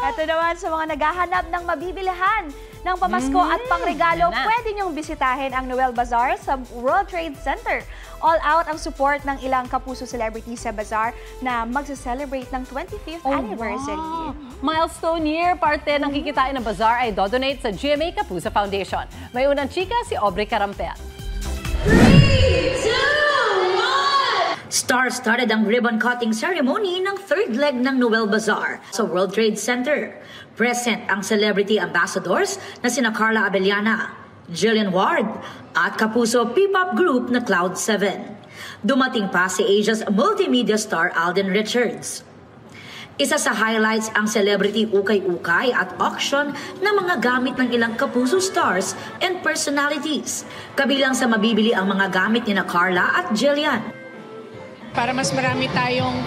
Ito naman sa mga naghahanap ng mabibilihan ng pamasko at pangregalo, pwede niyong bisitahin ang Noel Bazaar sa World Trade Center. All out ang support ng ilang kapuso celebrities sa bazaar na magse-celebrate ng 25th anniversary. Wow. Milestone year, parte ng kikitain ng bazaar ay dodonate sa GMA Kapuso Foundation. May unang chika si Aubrey Carampel. 3, 2, 1! Star-studded ang ribbon-cutting ceremony ng third leg ng Noel Bazaar sa World Trade Center. Present ang celebrity ambassadors na sina Carla Abellana, Jillian Ward, at kapuso P-pop group na Cloud7. Dumating pa si Asia's multimedia star Alden Richards. Isa sa highlights ang celebrity ukay-ukay at auction ng mga gamit ng ilang kapuso stars and personalities. Kabilang sa mabibili ang mga gamit ni na Carla at Jillian. Para mas marami tayong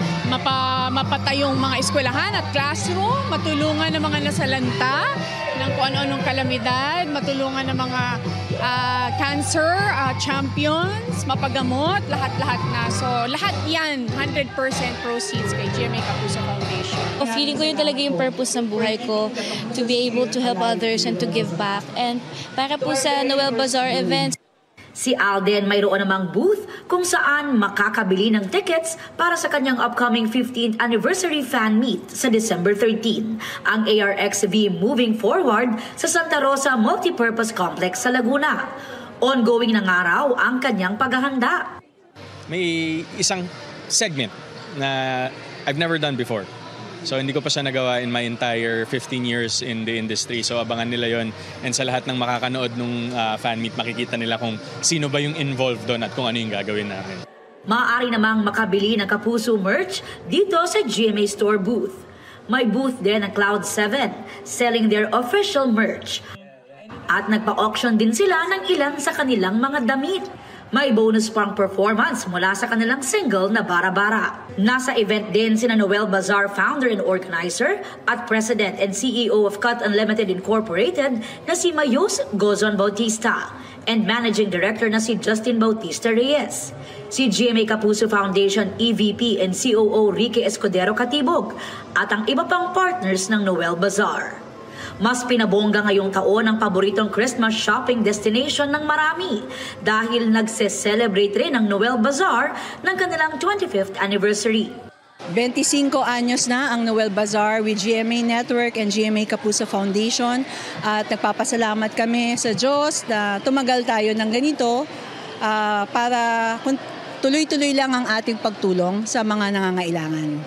mapatayong mga eskwelahan at classroom, matulungan ng mga nasalanta ng kung ano-anong kalamidad, matulungan ng mga cancer champions, mapagamot, lahat-lahat na. So lahat yan, 100% proceeds kay GMA Kapuso Foundation. Feeling ko yun talaga yung purpose ng buhay ko, to be able to help others and to give back. And para po sa Noel Bazaar events, si Alden mayroon namang booth kung saan makakabili ng tickets para sa kanyang upcoming 15th anniversary fan meet sa December 13. Ang ARXV moving forward sa Santa Rosa Multipurpose Complex sa Laguna. Ongoing ng araw ang kanyang paghahanda. May isang segment na I've never done before. So hindi ko pa siya nagawa in my entire 15 years in the industry. So abangan nila yon, and sa lahat ng makakanood nung fan meet, makikita nila kung sino ba yung involved doon at kung ano yung gagawin namin. Maaari namang makabili ng kapuso merch dito sa GMA Store booth. May booth din ng Cloud7 selling their official merch. At nagpa-auction din sila ng ilan sa kanilang mga damit. May bonus pang performance mula sa kanilang single na Bara-Bara. Nasa event din sina Noel Bazaar founder and organizer at president and CEO of Cut Unlimited Incorporated na si Mayos Gozon Bautista and managing director na si Justin Bautista Reyes. Si GMA Kapuso Foundation EVP and COO Ricky Escudero Katibog at ang iba pang partners ng Noel Bazaar. Mas pinabongga ngayong taon ang paboritong Christmas shopping destination ng marami dahil nagse-celebrate rin ang Noel Bazaar ng kanilang 25th anniversary. 25 anyos na ang Noel Bazaar with GMA Network and GMA Kapuso Foundation at nagpapasalamat kami sa Diyos na tumagal tayo ng ganito para tuloy-tuloy lang ang ating pagtulong sa mga nangangailangan.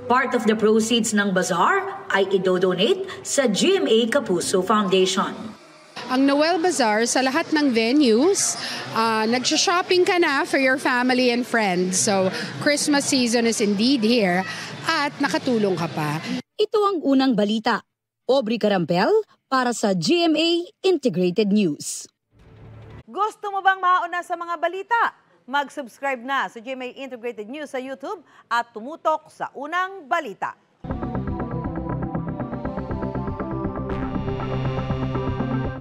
Part of the proceeds ng bazaar ay idodonate sa GMA Kapuso Foundation. Ang Noel Bazaar sa lahat ng venues, nagsha-shopping ka na for your family and friends. So Christmas season is indeed here at nakatulong ka pa. Ito ang unang balita. Aubrey Carampel para sa GMA Integrated News. Gusto mo bang mauna sa mga balita? Mag-subscribe na sa GMA Integrated News sa YouTube at tumutok sa unang balita.